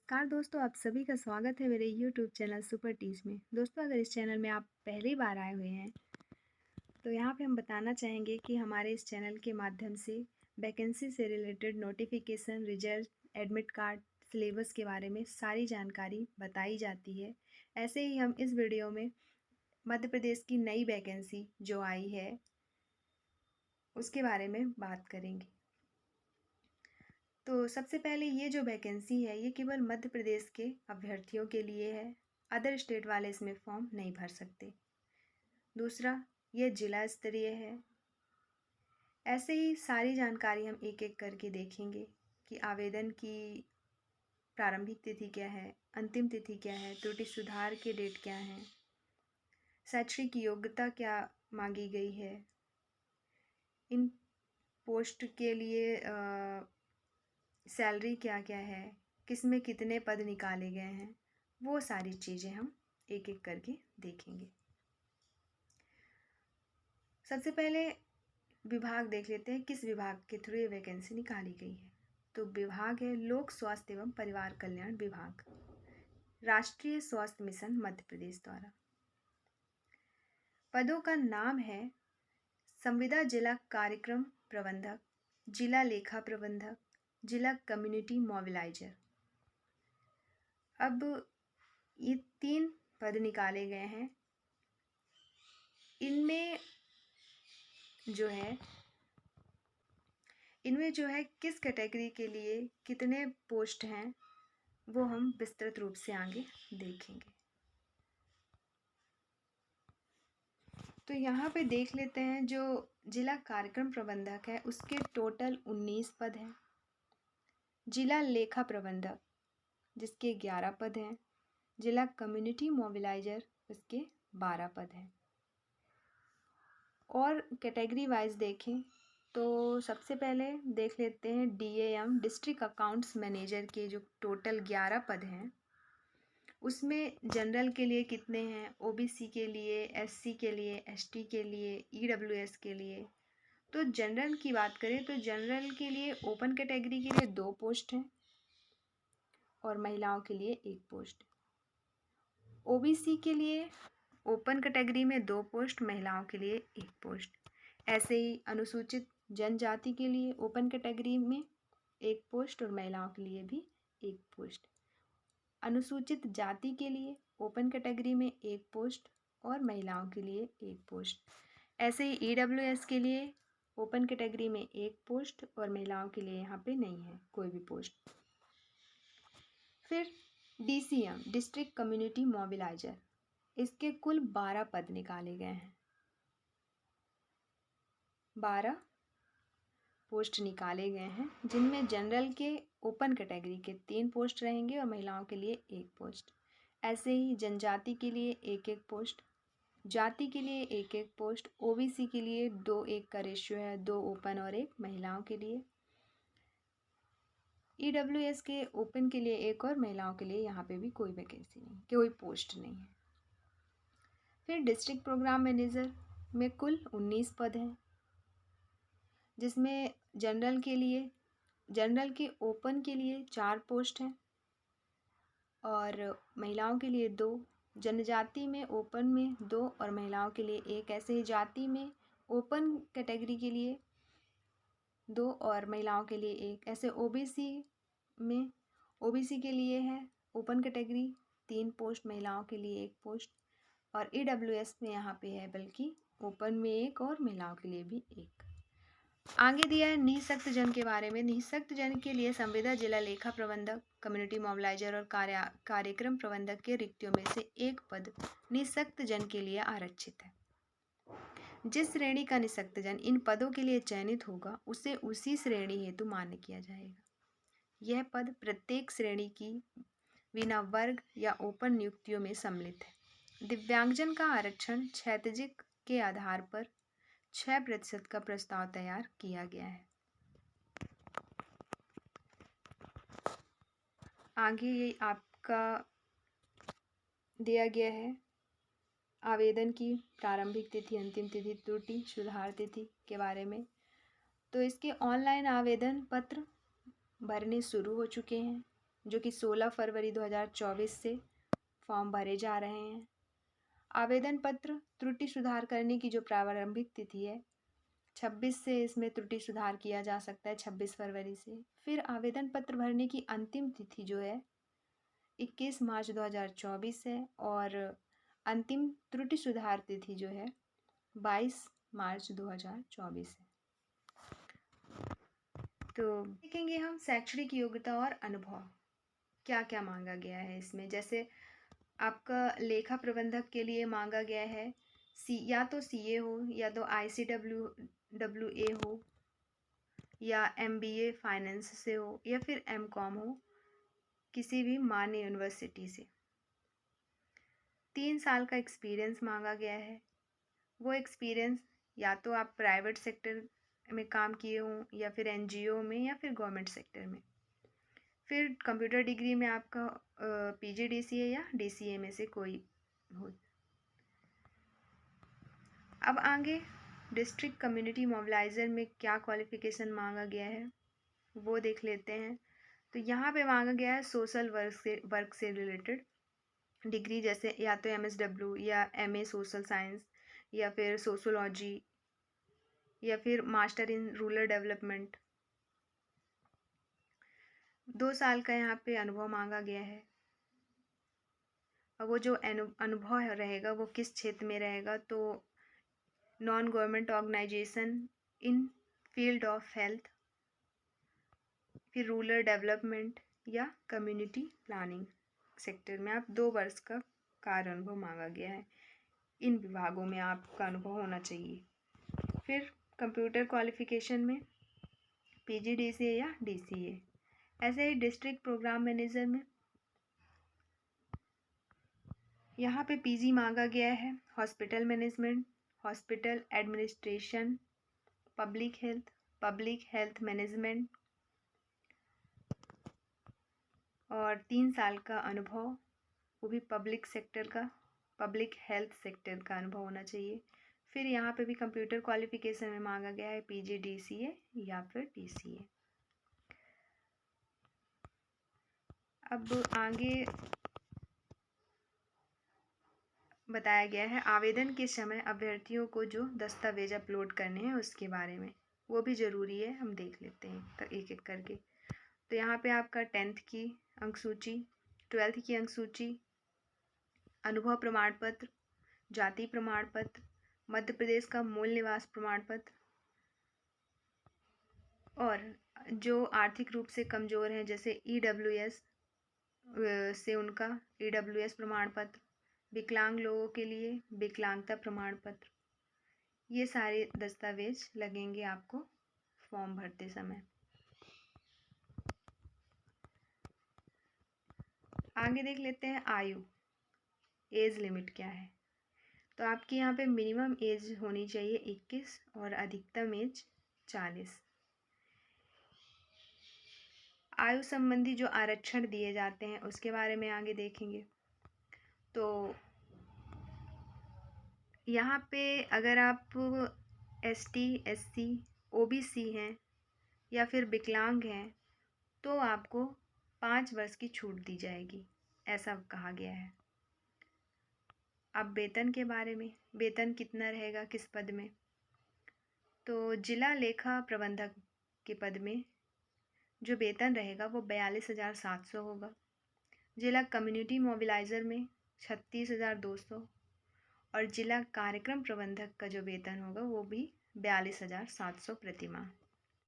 नमस्कार दोस्तों, आप सभी का स्वागत है मेरे YouTube चैनल सुपर टीच में। दोस्तों, अगर इस चैनल में आप पहली बार आए हुए हैं तो यहाँ पे हम बताना चाहेंगे कि हमारे इस चैनल के माध्यम से वैकेंसी से related notification, result, admit card, syllabus के बारे में सारी जानकारी बताई जाती है। ऐसे ही हम इस वीडियो में मध्य प्रदेश की नई वैकेंसी जो आई है उसके बारे में बात करेंगे। तो सबसे पहले ये जो वैकेंसी है ये केवल मध्य प्रदेश के अभ्यर्थियों के लिए है। अदर स्टेट वाले इसमें फॉर्म नहीं भर सकते। दूसरा, ये जिला स्तरीय है। ऐसे ही सारी जानकारी हम एक एक करके देखेंगे कि आवेदन की प्रारंभिक तिथि क्या है, अंतिम तिथि क्या है, त्रुटि सुधार के डेट क्या हैं, शैक्षिक योग्यता क्या मांगी गई है, इन पोस्ट के लिए सैलरी क्या क्या है, किस में कितने पद निकाले गए हैं, वो सारी चीज़ें हम एक एक करके देखेंगे। सबसे पहले विभाग देख लेते हैं, किस विभाग के थ्रू ये वैकेंसी निकाली गई है। तो विभाग है लोक स्वास्थ्य एवं परिवार कल्याण विभाग, राष्ट्रीय स्वास्थ्य मिशन मध्य प्रदेश द्वारा। पदों का नाम है संविदा जिला कार्यक्रम प्रबंधक, जिला लेखा प्रबंधक, जिला कम्युनिटी मोबिलाइजर। अब ये 3 पद निकाले गए हैं। इनमें जो है किस कैटेगरी के लिए कितने पोस्ट हैं वो हम विस्तृत रूप से आगे देखेंगे। तो यहाँ पे देख लेते हैं, जो जिला कार्यक्रम प्रबंधक है उसके टोटल 19 पद हैं। जिला लेखा प्रबंधक जिसके 11 पद हैं। जिला कम्युनिटी मोबिलाइजर उसके 12 पद हैं। और कैटेगरी वाइज देखें तो सबसे पहले देख लेते हैं DAM डिस्ट्रिक्ट अकाउंट्स मैनेजर के जो टोटल 11 पद हैं उसमें जनरल के लिए कितने हैं, OBC के लिए, SC के लिए, ST के लिए, EWS के लिए। तो जनरल की बात करें तो जनरल के लिए ओपन कैटेगरी के लिए 2 पोस्ट हैं और महिलाओं के लिए 1 पोस्ट। OBC के लिए ओपन कैटेगरी में 2 पोस्ट, महिलाओं के लिए 1 पोस्ट। ऐसे ही अनुसूचित जनजाति के लिए ओपन कैटेगरी में 1 पोस्ट और महिलाओं के लिए भी 1 पोस्ट। अनुसूचित जाति के लिए ओपन कैटेगरी में 1 पोस्ट और महिलाओं के लिए 1 पोस्ट। ऐसे ही EWS के लिए ओपन कैटेगरी में 1 पोस्ट और महिलाओं के लिए यहाँ पे नहीं है कोई भी पोस्ट। फिर DCM डिस्ट्रिक्ट कम्युनिटी मोबिलाइजर, इसके कुल 12 पद निकाले गए हैं। 12 पोस्ट निकाले गए हैं जिनमें जनरल के ओपन कैटेगरी के 3 पोस्ट रहेंगे और महिलाओं के लिए 1 पोस्ट। ऐसे ही जनजाति के लिए 1-1 पोस्ट, जाति के लिए 1-1 पोस्ट, OBC के लिए 2-1 का रेशियो है, 2 ओपन और 1 महिलाओं के लिए। EWS के ओपन के लिए 1 और महिलाओं के लिए यहाँ पे भी कोई वैकेंसी नहीं, कोई पोस्ट नहीं है। फिर डिस्ट्रिक्ट प्रोग्राम मैनेजर में कुल 19 पद हैं जिसमें जनरल के ओपन के लिए 4 पोस्ट हैं और महिलाओं के लिए 2। जनजाति में ओपन में 2 और महिलाओं के लिए 1। ऐसे ही जाति में ओपन कैटेगरी के लिए 2 और महिलाओं के लिए 1। ऐसे OBC के लिए है ओपन कैटेगरी 3 पोस्ट, महिलाओं के लिए 1 पोस्ट। और EWS में यहाँ पे है बल्कि ओपन में 1 और महिलाओं के लिए भी 1। आगे दिया है निःशक्त जन के बारे में। निःशक्त जन के लिए संविदा जिला लेखा प्रबंधक, कम्युनिटी मोबिलाइजर और कार्यक्रम प्रबंधक के रिक्तियों में से 1 पद निःशक्त जन के लिए आरक्षित है। जिस श्रेणी का निःशक्त जन इन पदों के लिए चयनित होगा उसे उसी श्रेणी हेतु मान्य किया जाएगा। यह पद प्रत्येक श्रेणी की बिना वर्ग या ओपन नियुक्तियों में सम्मिलित है। दिव्यांगजन का आरक्षण क्षैतिजिक के आधार पर 6% का प्रस्ताव तैयार किया गया है। आगे ये आपका दिया गया है आवेदन की प्रारंभिक तिथि, अंतिम तिथि, त्रुटि सुधार तिथि के बारे में। तो इसके ऑनलाइन आवेदन पत्र भरने शुरू हो चुके हैं। जो कि 16 फरवरी 2024 से फॉर्म भरे जा रहे हैं। आवेदन पत्र त्रुटि सुधार करने की जो प्रारंभिक तिथि है 26 से इसमें त्रुटि सुधार किया जा सकता है 26 फरवरी से। फिर आवेदन पत्र भरने की अंतिम तिथि जो है 21 मार्च 2024 है और अंतिम त्रुटि सुधार तिथि जो है 22 मार्च 2024 है। तो देखेंगे हम शैक्षणिक योग्यता और अनुभव क्या क्या मांगा गया है इसमें। जैसे आपका लेखा प्रबंधक के लिए मांगा गया है या तो CA हो या तो ICWA हो या MBA फाइनेंस से हो या फिर MCOM हो किसी भी मान्य यूनिवर्सिटी से। 3 साल का एक्सपीरियंस मांगा गया है। वो एक्सपीरियंस या तो आप प्राइवेट सेक्टर में काम किए हों या फिर NGO में या फिर गवर्नमेंट सेक्टर में। फिर कंप्यूटर डिग्री में आपका PGDCA या DCA में से कोई हो। अब आगे डिस्ट्रिक्ट कम्युनिटी मोबिलाइज़र में क्या क्वालिफ़िकेशन मांगा गया है वो देख लेते हैं। तो यहाँ पे मांगा गया है सोशल वर्क से रिलेटेड डिग्री, जैसे या तो MSW या MA सोशल साइंस या फिर सोशोलॉजी या फिर मास्टर इन रूरल डेवलपमेंट। 2 साल का यहाँ पे अनुभव मांगा गया है। और वो जो अनुभव रहेगा वो किस क्षेत्र में रहेगा, तो non government organization in field of health, फिर रूरल डेवलपमेंट या कम्युनिटी प्लानिंग सेक्टर में आप 2 वर्ष का कार्य अनुभव मांगा गया है। इन विभागों में आपका अनुभव होना चाहिए। फिर कंप्यूटर क्वालिफिकेशन में PGDCA या DCA। ऐसे ही डिस्ट्रिक्ट प्रोग्राम मैनेजर में यहाँ पे PG मांगा गया है hospital management, hospital administration, public health management और 3 साल का अनुभव, वो भी पब्लिक हेल्थ सेक्टर का अनुभव होना चाहिए। फिर यहाँ पे भी कंप्यूटर क्वालिफिकेशन में मांगा गया है PGDCA या फिर DCA। अब आगे बताया गया है आवेदन के समय अभ्यर्थियों को जो दस्तावेज अपलोड करने हैं उसके बारे में, वो भी ज़रूरी है। हम देख लेते हैं एक एक करके। तो यहाँ पे आपका 10th की अंक सूची, 12th की अंक सूची, अनुभव प्रमाण पत्र, जाति प्रमाण पत्र, मध्य प्रदेश का मूल निवास प्रमाण पत्र, और जो आर्थिक रूप से कमज़ोर हैं जैसे EWS से उनका EWS प्रमाण पत्र, विकलांग लोगों के लिए विकलांगता प्रमाण पत्र। ये सारे दस्तावेज लगेंगे आपको फॉर्म भरते समय। आगे देख लेते हैं आयु, एज लिमिट क्या है। तो आपकी यहाँ पे मिनिमम एज होनी चाहिए 21 और अधिकतम एज 40। आयु संबंधी जो आरक्षण दिए जाते हैं उसके बारे में आगे देखेंगे। तो यहाँ पे अगर आप ST SC OBC हैं या फिर विकलांग हैं तो आपको 5 वर्ष की छूट दी जाएगी, ऐसा कहा गया है। अब वेतन के बारे में, वेतन कितना रहेगा किस पद में, तो जिला लेखा प्रबंधक के पद में जो वेतन रहेगा वो 42,700 होगा। जिला कम्युनिटी मोबिलाइज़र में 36,200 और जिला कार्यक्रम प्रबंधक का जो वेतन होगा वो भी 42,700 प्रतिमाह।